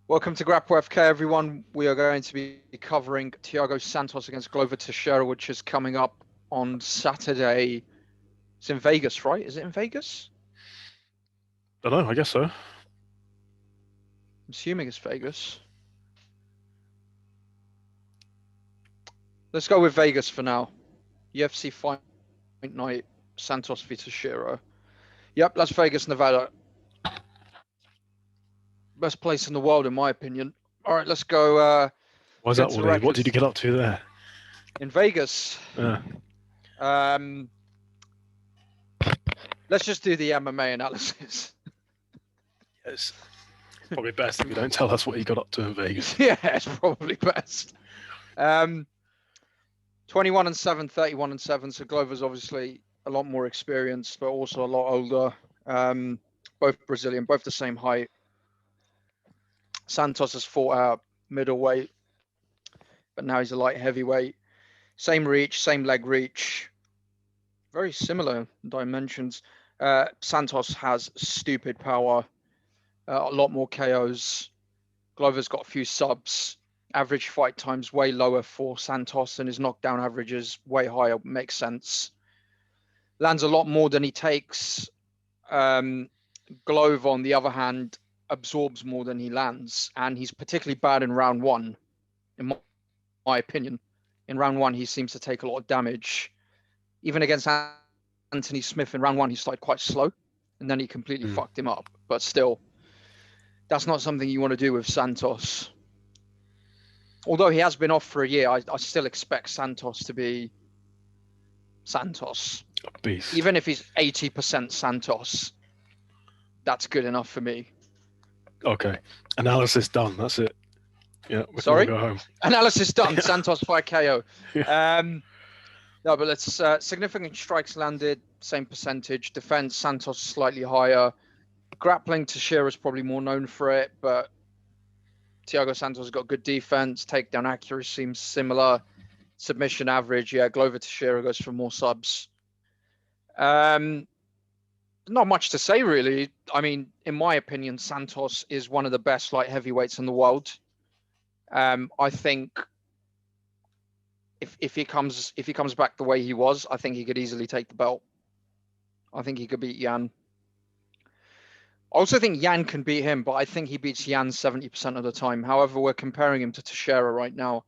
Welcome to Grapplefuck, everyone. We are going to be covering Thiago Santos against Glover Teixeira, which is coming up on Saturday. It's in Vegas, right? Is it in Vegas? I don't know, I guess so. I'm assuming it's Vegas. Let's go with Vegas for now. UFC Fight Night, Santos v Teixeira. Yep, Las Vegas, Nevada. Best place in the world, in my opinion. All right, let's go. Why is Get that, into the Wally? What did you records get up to there? in Vegas. Yeah. Let's just do the MMA analysis. Yes. Probably best if you don't tell us what you got up to in Vegas. Yeah, it's probably best. 21-7, 31-7. So Glover's obviously a lot more experienced, but also a lot older. Both Brazilian, both the same height. Santos has fought out middleweight, but now he's a light heavyweight. Same reach, same leg reach. Very similar dimensions. Santos has stupid power, a lot more KOs. Glover's got a few subs. Average fight time's way lower for Santos, and his knockdown average is way higher. Makes sense. Lands a lot more than he takes. Glover, on the other hand, absorbs more than he lands, and he's particularly bad in round one, in my opinion. In round one, he seems to take a lot of damage. Even against Anthony Smith in round one, he started quite slow, and then he completely fucked him up. But still, that's not something you want to do with Santos. Although he has been off for a year, I still expect Santos to be Santos. A beast. Even if he's 80% Santos, that's good enough for me. Okay. Analysis done. That's it. Yeah. We Sorry? can all go home. Analysis done. Santos by KO. No, but let's significant strikes landed, same percentage. Defense, Santos slightly higher. Grappling, Teixeira is probably more known for it, but Thiago Santos has got good defense. Takedown accuracy seems similar. Submission average, yeah. Glover Teixeira goes for more subs. Not much to say, really. I mean, in my opinion, Santos is one of the best light heavyweights in the world. I think if he comes back the way he was, I think he could easily take the belt. I think he could beat Jan. I also think Jan can beat him, but I think he beats Jan 70% of the time. However, we're comparing him to Teixeira right now.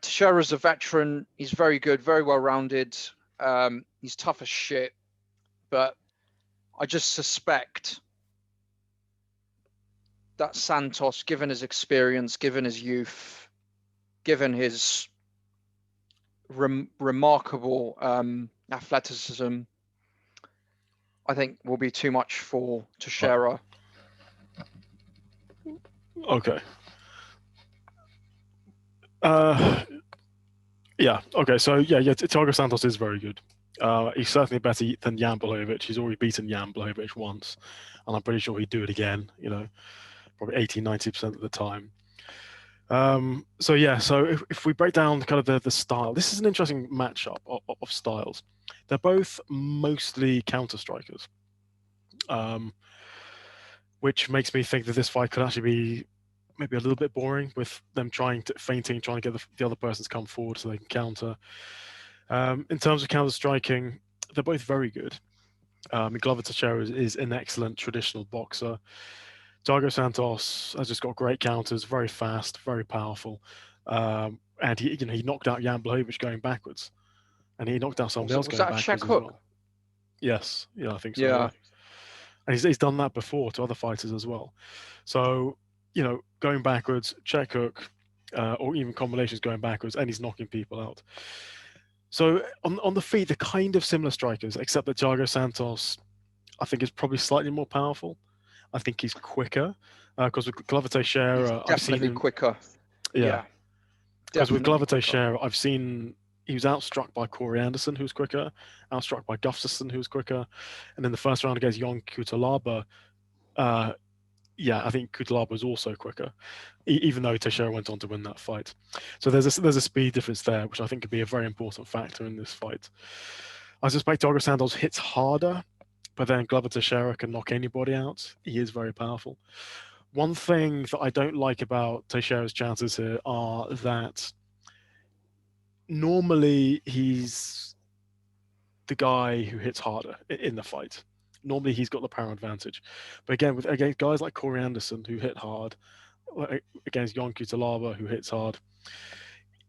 Teixeira's a veteran. He's very good, very well-rounded. He's tough as shit. But I just suspect that Santos, given his experience, given his youth, given his remarkable athleticism, I think will be too much for Teixeira. Okay. Yeah. Okay. So yeah, Thiago Santos is very good. He's certainly better than Jan Blachowicz. He's already beaten Jan Blachowicz once, and I'm pretty sure he'd do it again. Probably 80-90% of the time. So yeah, so if we break down kind of the style, this is an interesting matchup of styles. They're both mostly counter strikers, which makes me think that this fight could actually be maybe a little bit boring, with them trying to get the other person to come forward so they can counter. In terms of counter striking, they're both very good. Glover Teixeira is an excellent traditional boxer. Thiago Santos has just got great counters, very fast, very powerful, and he knocked out Jan Blachowicz going backwards, and he knocked out someone else going backwards as well. Yes, yeah, I think so. Yeah. And he's done that before to other fighters as well. So going backwards, check hook, or even combinations going backwards, and he's knocking people out. So on the feet, they're kind of similar strikers, except that Thiago Santos, I think, is probably slightly more powerful. I think he's quicker, because with Glover Teixeira, I've seen him quicker. Yeah. Because with Glover Teixeira, I've seen he was outstruck by Corey Anderson, who's quicker, outstruck by Gustafsson, who's quicker, and in the first round against Jan Kutalaba, I think Kutalaba was also quicker, even though Teixeira went on to win that fight. So there's a speed difference there, which I think could be a very important factor in this fight. I suspect Thiago Santos hits harder, but then Glover Teixeira can knock anybody out. He is very powerful. One thing that I don't like about Teixeira's chances here are that normally he's the guy who hits harder in the fight. Normally he's got the power advantage. But again, against guys like Corey Anderson who hit hard, against Jan Blachowicz who hits hard,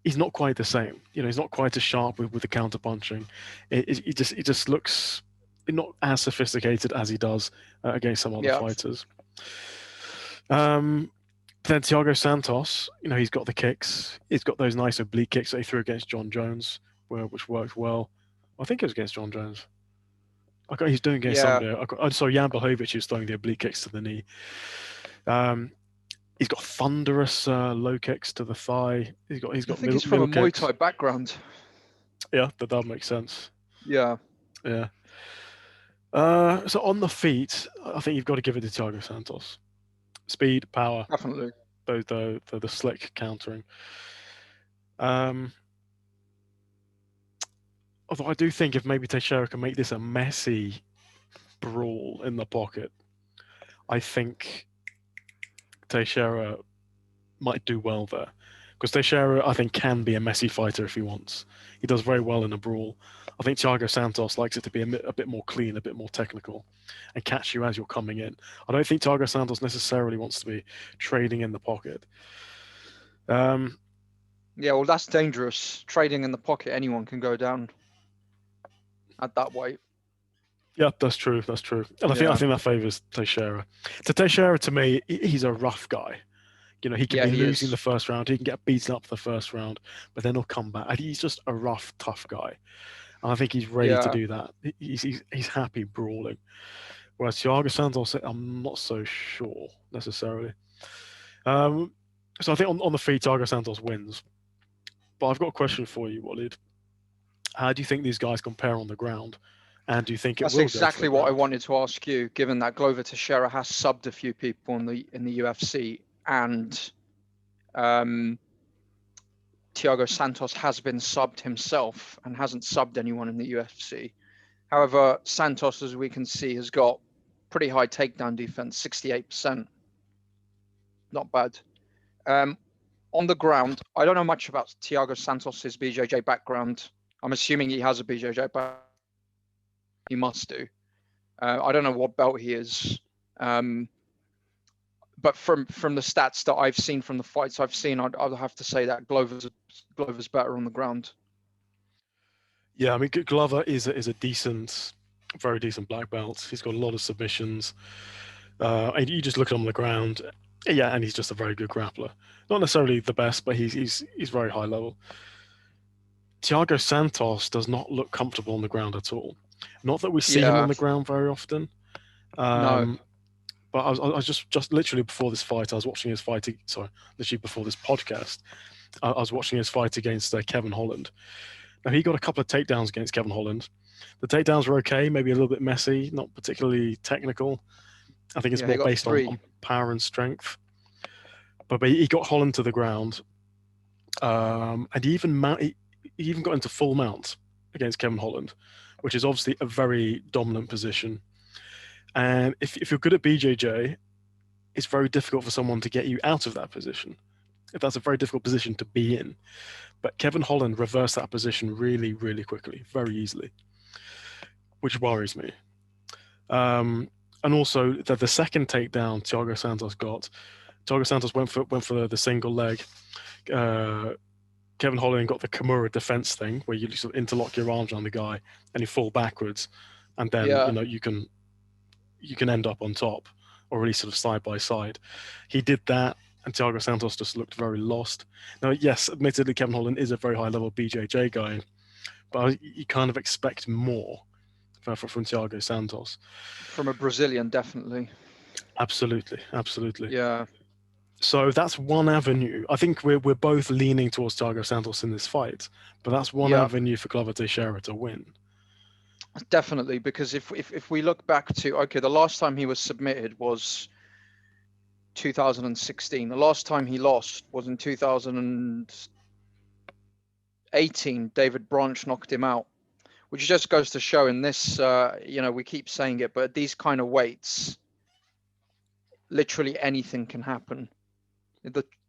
he's not quite the same. He's not quite as sharp with the counter punching. He just looks not as sophisticated as he does against some other fighters. Then Thiago Santos, he's got the kicks. He's got those nice oblique kicks that he threw against John Jones, which worked well. I think it was against John Jones. He's doing against somebody. I saw Jan Blachowicz who's throwing the oblique kicks to the knee. He's got thunderous low kicks to the thigh. He's got. I think he's from a Muay Thai background. Yeah, that makes sense. Yeah. Yeah. So on the feet, I think you've got to give it to Thiago Santos. Speed, power. Definitely. The slick countering. Although I do think if maybe Teixeira can make this a messy brawl in the pocket, I think Teixeira might do well there. Because Teixeira, I think, can be a messy fighter if he wants. He does very well in a brawl. I think Thiago Santos likes it to be a bit more clean, a bit more technical, and catch you as you're coming in. I don't think Thiago Santos necessarily wants to be trading in the pocket. Yeah, well, that's dangerous. Trading in the pocket, anyone can go down at that weight. Yeah, that's true. That's true. And I think that favors Teixeira. Teixeira, to me, he's a rough guy. He can be losing the first round. He can get beaten up the first round, but then he'll come back. And he's just a rough, tough guy. And I think he's ready to do that. He's happy brawling. Whereas Thiago Santos, I'm not so sure necessarily. So I think on the feet, Thiago Santos wins. But I've got a question for you, Walid. How do you think these guys compare on the ground? And do you think that's exactly what I wanted to ask you, given that Glover Teixeira has subbed a few people in the UFC, and Thiago Santos has been subbed himself and hasn't subbed anyone in the UFC. However, Santos, as we can see, has got pretty high takedown defense, 68%. Not bad. On the ground, I don't know much about Thiago Santos's BJJ background. I'm assuming he has a BJJ background. He must do. I don't know what belt he is. But from the stats that I've seen from the fights I've seen, I'll have to say that Glover's better on the ground. Yeah, I mean, Glover is a decent, very decent black belt. He's got a lot of submissions. And you just look at him on the ground, yeah, and he's just a very good grappler. Not necessarily the best, but he's very high level. Thiago Santos does not look comfortable on the ground at all. Not that we see him on the ground very often. No. But I was just literally before this fight, I was watching his fight. Sorry, literally before this podcast, I was watching his fight against Kevin Holland. Now, he got a couple of takedowns against Kevin Holland. The takedowns were okay, maybe a little bit messy, not particularly technical. I think it's more based on power and strength. But he got Holland to the ground, and he even got into full mount against Kevin Holland, which is obviously a very dominant position. And if you're good at BJJ, it's very difficult for someone to get you out of that position. That's a very difficult position to be in. But Kevin Holland reversed that position really, really quickly, very easily, which worries me. And also the second takedown Thiago Santos got, Thiago Santos went for the single leg. Kevin Holland got the Kimura defense thing, where you sort of interlock your arms on the guy and you fall backwards, and then you can end up on top, or at least sort of side by side. He did that, and Thiago Santos just looked very lost. Now, yes, admittedly, Kevin Holland is a very high-level BJJ guy, but you kind of expect more from Thiago Santos. From a Brazilian, definitely. Absolutely. Yeah. So that's one avenue. I think we're both leaning towards Thiago Santos in this fight, but that's one avenue for Glover Teixeira to win. Definitely, because if we look back to, the last time he was submitted was 2016. The last time he lost was in 2018. David Branch knocked him out, which just goes to show in this, we keep saying it, but at these kind of weights, literally anything can happen.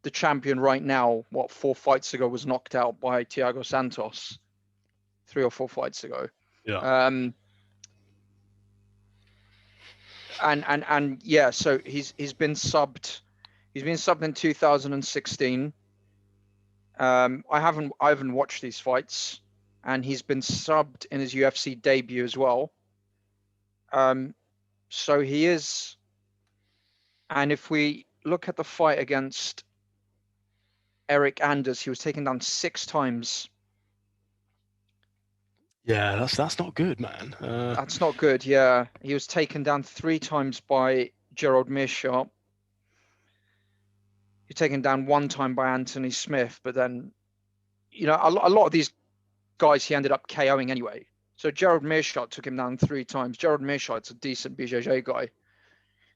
The champion right now, 4 fights ago, was knocked out by Thiago Santos. 3 or 4 fights ago. Yeah. And yeah, so he's been subbed. He's been subbed in 2016. I haven't watched these fights, and he's been subbed in his UFC debut as well. So he is. And if we look at the fight against Eric Anders, he was taken down 6 times. Yeah, that's not good, man. That's not good. Yeah, he was taken down 3 times by Gerald Meerschaert. He was taken down 1 time by Anthony Smith, but then, a lot of these guys he ended up KOing anyway. So Gerald Meerschaert took him down 3 times. Gerald Meerschaert's a decent BJJ guy.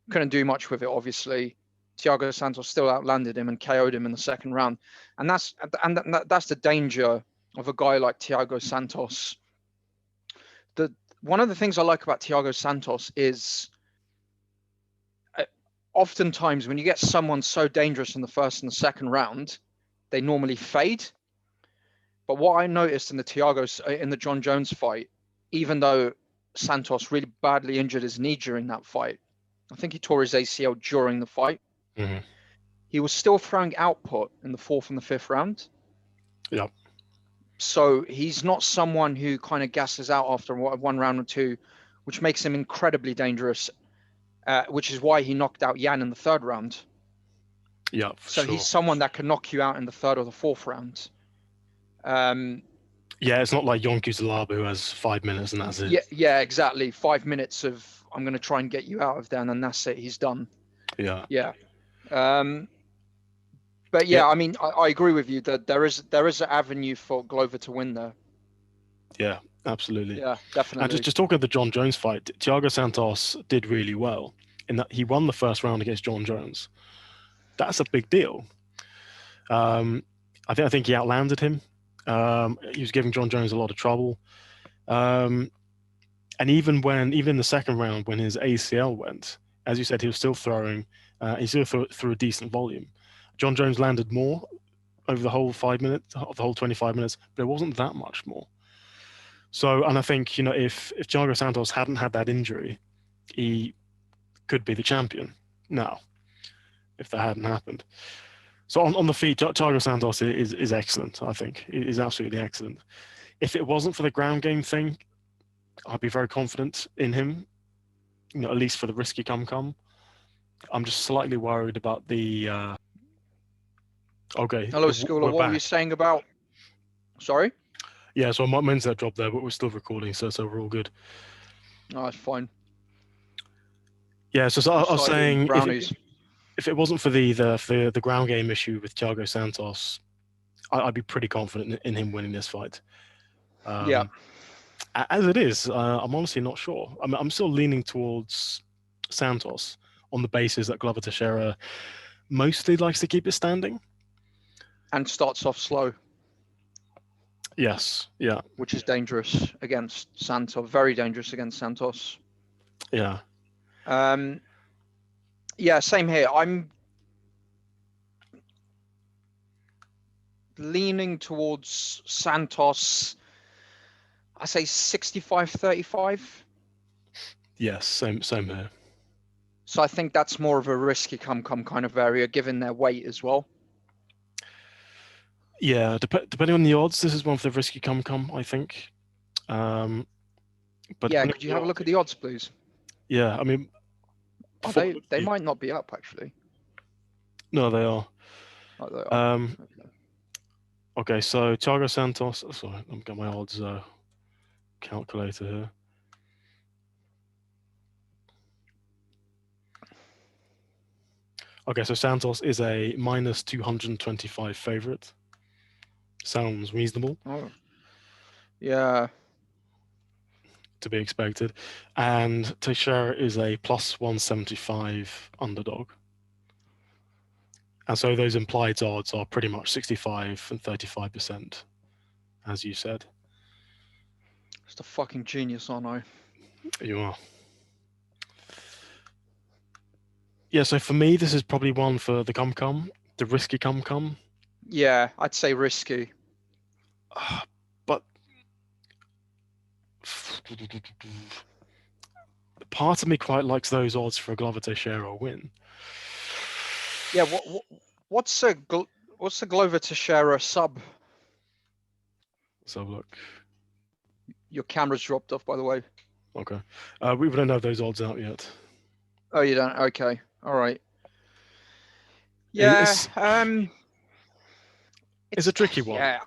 Couldn't do much with it, obviously. Thiago Santos still outlanded him and KO'd him in the second round. And that's the danger of a guy like Thiago Santos. One of the things I like about Thiago Santos is oftentimes when you get someone so dangerous in the first and the second round, they normally fade. But what I noticed in the John Jones fight, even though Santos really badly injured his knee during that fight, I think he tore his ACL during the fight. Mm-hmm. He was still throwing output in the 4th and the 5th round. Yeah. So he's not someone who kind of gasses out after 1 round or 2, which makes him incredibly dangerous, which is why he knocked out Jan in the 3rd round. Yeah, so he's someone that can knock you out in the 3rd or the 4th round. Yeah, it's not like Yonku Zalabu who has 5 minutes and that's it. Yeah, exactly. 5 minutes of I'm going to try and get you out of there, and then that's it. He's done. Yeah. But yeah, I mean, I agree with you that there is an avenue for Glover to win there. Yeah, absolutely. Yeah, definitely. And just talking of the John Jones fight, Thiago Santos did really well in that he won the first round against John Jones. That's a big deal. I think he outlanded him. He was giving John Jones a lot of trouble. And even in the second round, when his ACL went, as you said, he was still throwing. He still threw a decent volume. John Jones landed more over the whole 5 minutes, the whole 25 minutes, but it wasn't that much more. So, and I think, if Thiago Santos hadn't had that injury, he could be the champion now, if that hadn't happened. So on the feet, Thiago Santos is excellent, I think. He is absolutely excellent. If it wasn't for the ground game thing, I'd be very confident in him, at least for the risky come. I'm just slightly worried about the... Okay. Hello, Schooler. What were you saying about... Sorry? Yeah, so my internet dropped there, but we're still recording, so we're all good. Oh, it's fine. Yeah, so I was saying, if it wasn't for the ground game issue with Thiago Santos, I'd be pretty confident in him winning this fight. Yeah. As it is, I'm honestly not sure. I'm still leaning towards Santos on the basis that Glover Teixeira mostly likes to keep it standing. And starts off slow. Yes, yeah. Which is dangerous against Santos. Very dangerous against Santos. Yeah. Yeah, same here. I'm leaning towards Santos. I say 65-35. Yes, same here. So I think that's more of a risky come kind of area, given their weight as well. Yeah, depending on the odds, this is one for the risky come, I think. But yeah, could you have a look at the odds, please? Yeah, I mean... they might not be up, actually. No, they are. Oh, they are. Okay, so Thiago Santos... Sorry, I've got my odds calculator here. Okay, so Santos is a minus 225 favorite. Sounds reasonable. Oh, yeah. To be expected. And Teixeira is a plus 175 underdog. And so those implied odds are pretty much 65 and 35%, as you said. Just a fucking genius, aren't I? You are. Yeah, so for me, this is probably one for the the risky come. Yeah, I'd say risky. But part of me quite likes those odds for a Glover Teixeira win. Yeah, what's the Glover Teixeira sub? So look. Your camera's dropped off, by the way. Okay. We don't have those odds out yet. Oh, you don't? Okay. All right. Yeah. It's a tricky one. Yeah.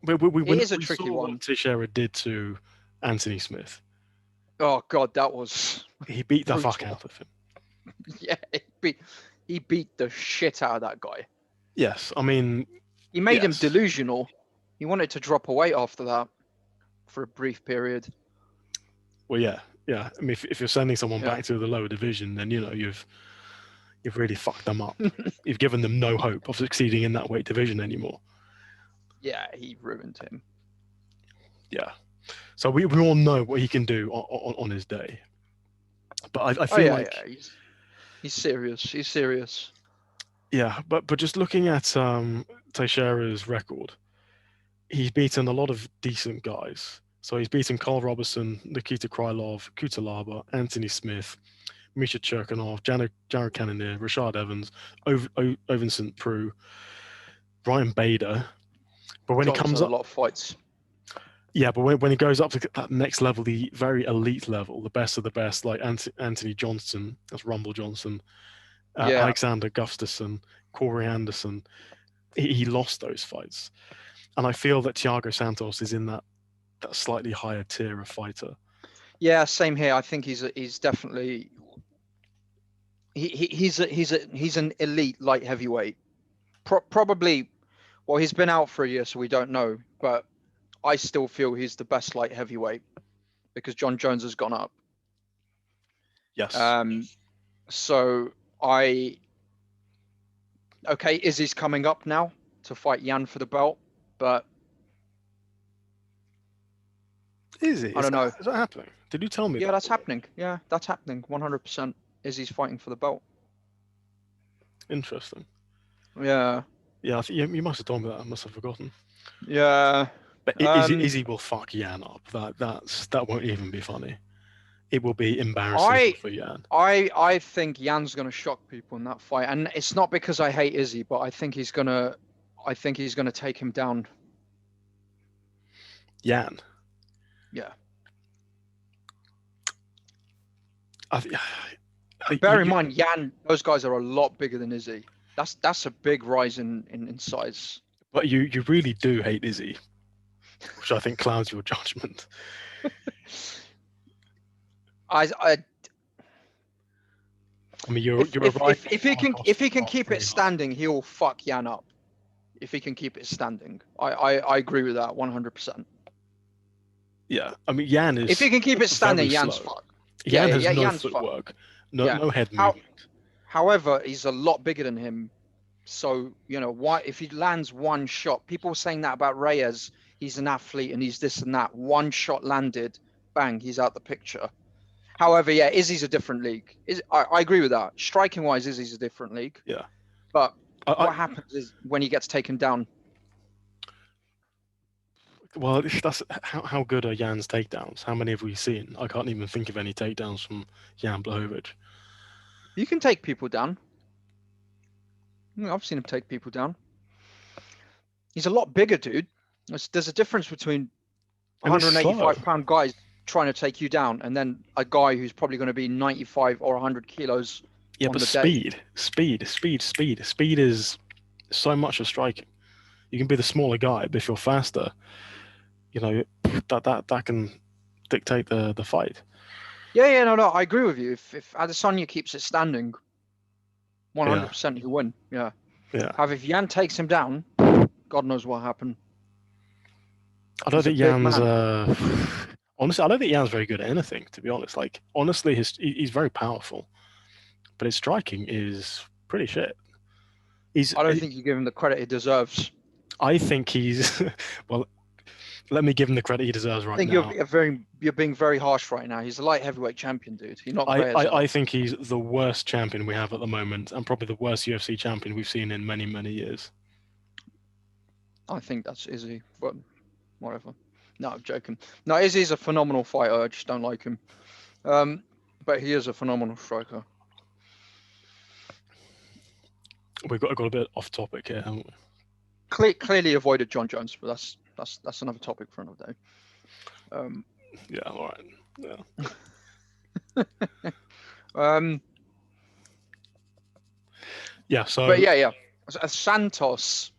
It is a tricky one. What Teixeira did to Anthony Smith. Oh God, that was. He beat the fuck out of him. Yeah, he beat the shit out of that guy. Yes, I mean. He made him delusional. He wanted to drop away after that for a brief period. Well, yeah. I mean, if you're sending someone back to the lower division, then you've really fucked them up. You've given them no hope of succeeding in that weight division anymore. Yeah, he ruined him. Yeah. So we all know what he can do on his day. But I feel he's serious. He's serious. Yeah, but just looking at Teixeira's record, he's beaten a lot of decent guys. So he's beaten Carl Robertson, Nikita Krylov, Kutalaba, Anthony Smith, Misha Cherkanov, Jared Cannonier, Rashad Evans, Ovincent Prue, Brian Bader. But when he comes up, a lot of fights. Yeah, but when he goes up to that next level, the very elite level, the best of the best, like Anthony Johnson, that's Rumble Johnson, Alexander Gustafsson, Corey Anderson, he lost those fights. And I feel that Thiago Santos is in that slightly higher tier of fighter. Yeah, same here. I think he's definitely he's an elite light heavyweight. Probably, well, he's been out for a year, so we don't know. But I still feel he's the best light heavyweight because John Jones has gone up. Yes. So Izzy's coming up now to fight Jan for the belt, but Izzy? I don't know. Is that happening? Did you tell me? Yeah, that's happening. Yeah, that's happening. 100%. Izzy's fighting for the belt. Interesting. Yeah. Yeah, I think you must have told me that. I must have forgotten. Yeah. But Izzy will fuck Jan up. That won't even be funny. It will be embarrassing for Jan. I think Jan's gonna shock people in that fight, and it's not because I hate Izzy, but I think he's gonna take him down. Jan. Yeah. Bear in mind, Jan, those guys are a lot bigger than Izzy. That's a big rise in size. But you really do hate Izzy, which I think clouds your judgment. I mean, you're right. If he can keep it standing, he'll fuck Jan up. If he can keep it standing, I agree with that 100%. Yeah, I mean, Jan is. If he can keep it standing, Jan's fucked. Jan has no footwork, no head movement. However, he's a lot bigger than him. So, why if he lands one shot, people were saying that about Reyes, he's an athlete and he's this and that. One shot landed, bang, he's out the picture. However, yeah, Izzy's a different league. I agree with that. Striking wise, Izzy's a different league. Yeah. But what happens is when he gets taken down. Well, that's how good are Jan's takedowns? How many have we seen? I can't even think of any takedowns from Jan Blachowicz. You can take people down. I've seen him take people down. He's a lot bigger, dude. There's a difference between 185-pound guys trying to take you down and then a guy who's probably going to be 95 or 100 kilos. Yeah, but speed is so much of striking. You can be the smaller guy, but if you're faster, that can dictate the fight. Yeah, no, I agree with you. If Adesanya keeps it standing, 100% he'll win. Yeah. However, if Jan takes him down, God knows what happened. I don't think Jan's honestly, I don't think Jan's very good at anything, to be honest. Like, honestly, he's very powerful, but his striking is pretty shit. I don't think you give him the credit he deserves. I think he's well. Let me give him the credit he deserves I right think now. you're being very harsh right now. He's a light heavyweight champion, dude. You're not fair. I think he's the worst champion we have at the moment, and probably the worst UFC champion we've seen in many, many years. I think that's Izzy, but whatever. No, I'm joking. No, Izzy's a phenomenal fighter. I just don't like him. But he is a phenomenal striker. We've got a bit off topic here, haven't we? Clearly avoided John Jones, but that's another topic for another day. Yeah, all right. Yeah. Yeah. So. But yeah. Santos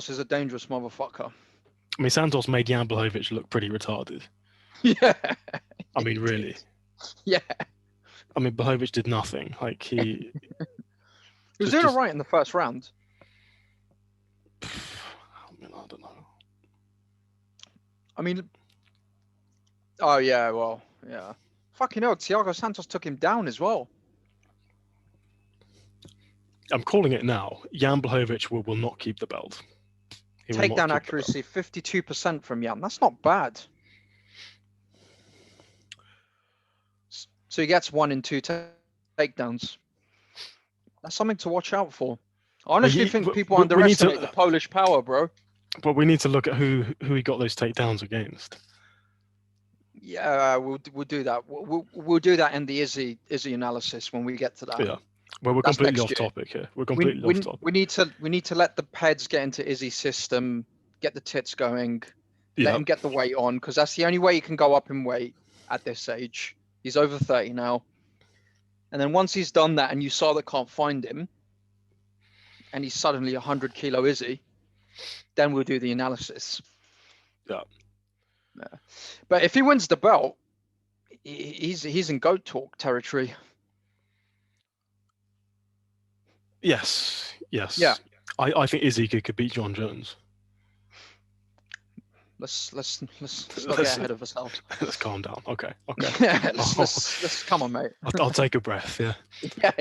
is a dangerous motherfucker. I mean, Santos made Jan Blachowicz look pretty retarded. Yeah. I mean, really. Yeah. I mean, Blachowicz did nothing. Like he was doing all right in the first round. I mean, I don't know. I mean, oh yeah, well, yeah. Fucking hell, Thiago Santos took him down as well. I'm calling it now. Jan Blachowicz will not keep the belt. Takedown accuracy, 52% from Jan. That's not bad. So he gets 1 in 2 takedowns. That's something to watch out for. I honestly think people underestimate the Polish power, bro. But we need to look at who he got those takedowns against. Yeah, we'll do that. We'll do that in the Izzy analysis when we get to that. Yeah. Well, we're completely off topic here. We're completely off topic. We need to let the heads get into Izzy's system, get the tits going, let him get the weight on, because that's the only way he can go up in weight at this age. He's over 30 now. And then once he's done that and you saw that can't find him, and he's suddenly 100 kilo Izzy, then we'll do the analysis. Yeah. But if he wins the belt, he's in GOAT talk territory. Yes. Yeah. I think Izzy could beat John Jones. Let's not get ahead of ourselves. Let's calm down. Okay. Yeah, let's come on, mate. I'll take a breath. Yeah. Yeah.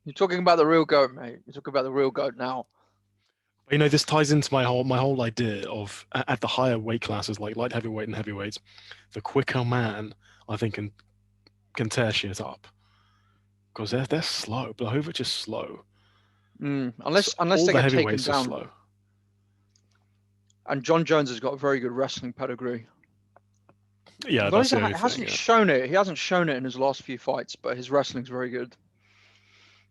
You're talking about the real GOAT, mate. You're talking about the real GOAT now. You know, this ties into my whole idea of at the higher weight classes like light heavyweight and heavyweights, the quicker man I think can tear shit up because they're slow. Blachowicz is slow. Unless all they the get heavyweights taken down. are slow. And John Jones has got a very good wrestling pedigree. Yeah, although that's the he only hasn't thing, shown it. He hasn't shown it in his last few fights, but his wrestling's very good.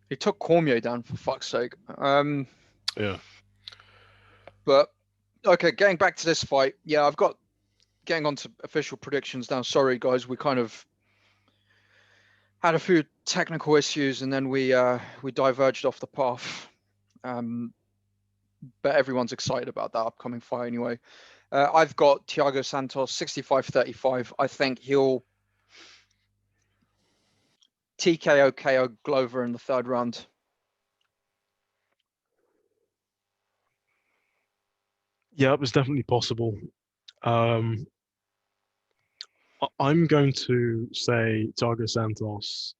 He took Cormier down for fuck's sake. Yeah. But okay, getting back to this fight. Yeah, getting on to official predictions now. Sorry, guys, we kind of had a few technical issues, and then we diverged off the path. But everyone's excited about that upcoming fight anyway. I've got Thiago Santos 65-35. I think he'll TKO KO Glover in the 3rd round. Yeah, it was definitely possible. I'm going to say Thiago Santos.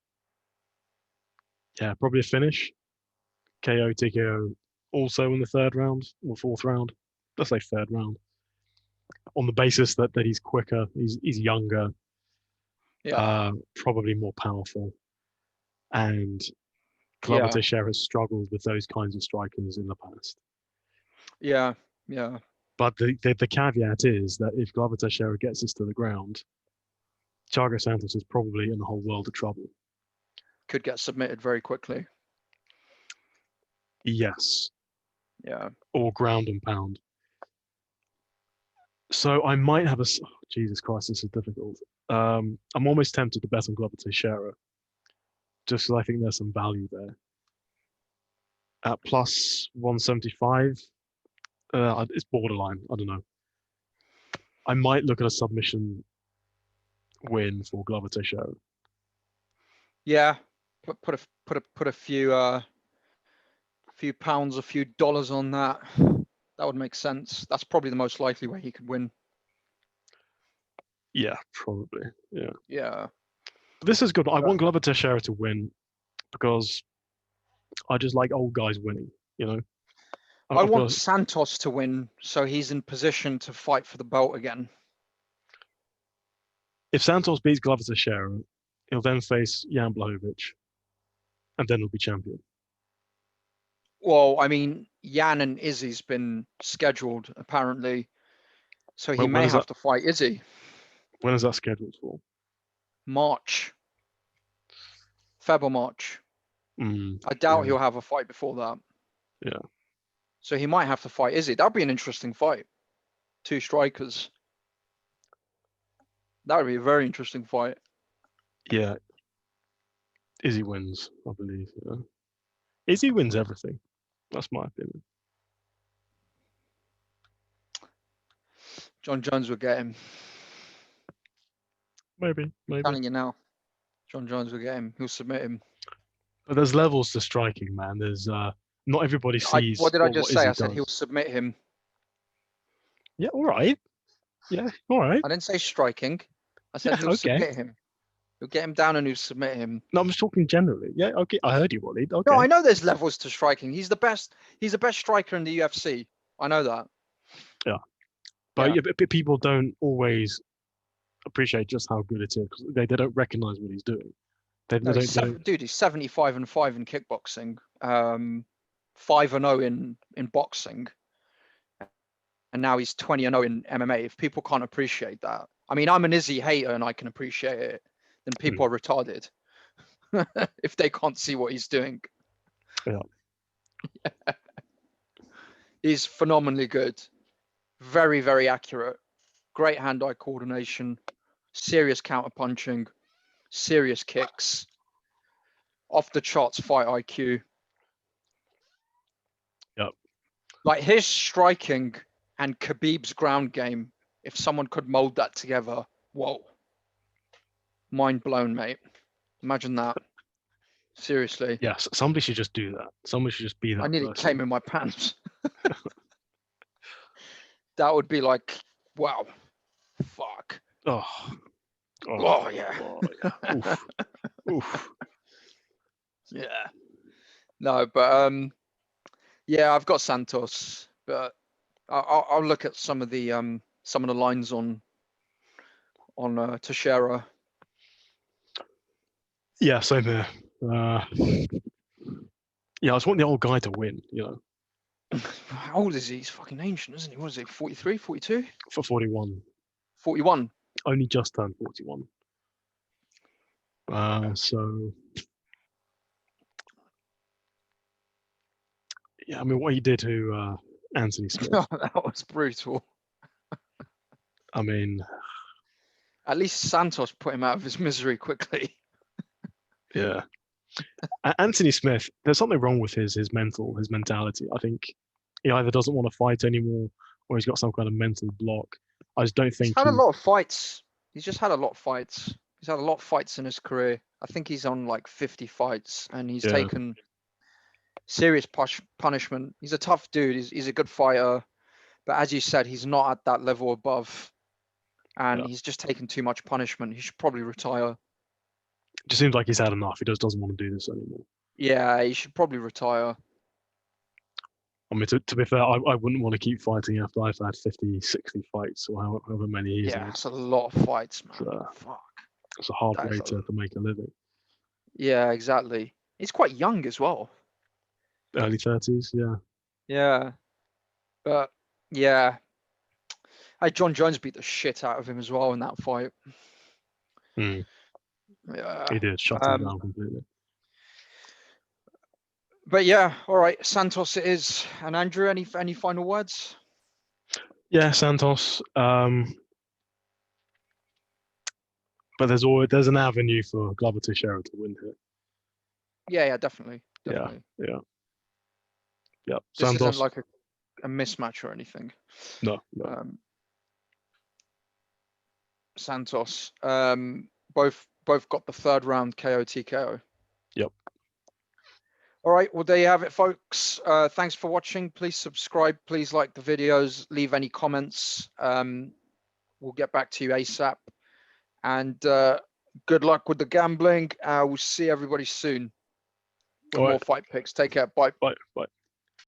Yeah, probably a finish. KO, TKO also in the 3rd round or 4th round. Let's say 3rd round. On the basis that he's quicker, he's younger, probably more powerful. And Glover Teixeira has struggled with those kinds of strikers in the past. Yeah. But the caveat is that if Glover Teixeira gets us to the ground, Thiago Santos is probably in a whole world of trouble. Could get submitted very quickly. Yes. Yeah. Or ground and pound. So I might have Jesus Christ, this is difficult. I'm almost tempted to bet on Glover Teixeira, just because I think there's some value there. At plus 175, it's borderline. I don't know. I might look at a submission win for Glover Teixeira. Yeah, put a few pounds, a few dollars on that. That would make sense. That's probably the most likely way he could win. Yeah, probably. Yeah. Yeah. But this is good. I want Glover Teixeira to win because I just like old guys winning. You know, I I feel want Santos to win, so he's in position to fight for the belt again. if Santos beats Glover Teixeira, he'll then face Jan Blachowicz, and then he'll be champion. Well, I mean, Jan and Izzy's been scheduled apparently, so he may have to fight Izzy. When is that scheduled for? March. Feb or March. I doubt he'll have a fight before that. Yeah. So he might have to fight Izzy. That'd be an interesting fight. 2 strikers. That would be a very interesting fight. Yeah. Izzy wins, I believe. Yeah. Izzy wins everything. That's my opinion. John Jones will get him. Maybe. I'm telling you now. John Jones will get him. He'll submit him. But there's levels to striking, man. There's not everybody sees. What did I just say? I said does. he'll submit him. Yeah, all right. Yeah, all right. I didn't say striking. I said he'll submit him. He'll get him down and he'll submit him. No, I'm just talking generally. Yeah, okay. I heard you, Waleed. Okay. No, I know there's levels to striking. He's the best. He's the best striker in the UFC. I know that. Yeah. But people don't always appreciate just how good it is. They don't recognize what he's doing. Dude, he's 75-5 in kickboxing, 5-0 in boxing, and now he's 20-0 in MMA. If people can't appreciate that, I mean, I'm an Izzy hater and I can appreciate it, then people are retarded if they can't see what he's doing. Yeah. He's phenomenally good, very, very accurate, great hand-eye coordination, serious counter punching, serious kicks, off the charts fight IQ. Yep. Like his striking and Khabib's ground game, if someone could mold that together, whoa. Mind blown, mate. Imagine that. Seriously. Yes, somebody should just do that. Somebody should just be that. I nearly person. came in my pants. That would be like, wow. Fuck. Oh yeah. Oh, yeah. Oof. Oof. Yeah. No, but yeah, I've got Santos, but I'll look at some of the lines on Teixeira. Yeah, same here. Yeah, I just want the old guy to win, you know. How old is he? He's fucking ancient, isn't he? What is he, 43, 42? For 41. 41? Only just turned 41. So... Yeah, I mean, what he did to Anthony Smith. That was brutal. I mean... At least Santos put him out of his misery quickly. Yeah. Anthony Smith, there's something wrong with his mentality. I think he either doesn't want to fight anymore or he's got some kind of mental block. I just don't think he's had a lot of fights. He's just had a lot of fights. He's had a lot of fights in his career. I think he's on like 50 fights and he's taken serious punishment. He's a tough dude. He's a good fighter. But as you said, he's not at that level above. And he's just taken too much punishment. He should probably retire. It just seems like he's had enough. He just doesn't want to do this anymore. Yeah, he should probably retire. I mean, to be fair, I wouldn't want to keep fighting after I've had 50, 60 fights or however many years. Yeah, it's a lot of fights, man. Fuck. It's a hard way to make a living. Yeah, exactly. He's quite young as well. Early 30s, yeah. Yeah. But, yeah. Hey, John Jones beat the shit out of him as well in that fight. Yeah. He did, shut him down completely. But yeah, all right, Santos it is. And Andrew, any final words? Yeah, Santos. But there's an avenue for Glover Teixeira to win here. Yeah, definitely. Yeah. This Santos. isn't like a mismatch or anything. No. Santos. Both got the third round KO TKO. Yep. All right, well, there you have it, folks. Thanks for watching. Please subscribe. Please like the videos. Leave any comments. We'll get back to you ASAP. And good luck with the gambling. We'll see everybody soon. More fight picks. Take care. Bye. Bye.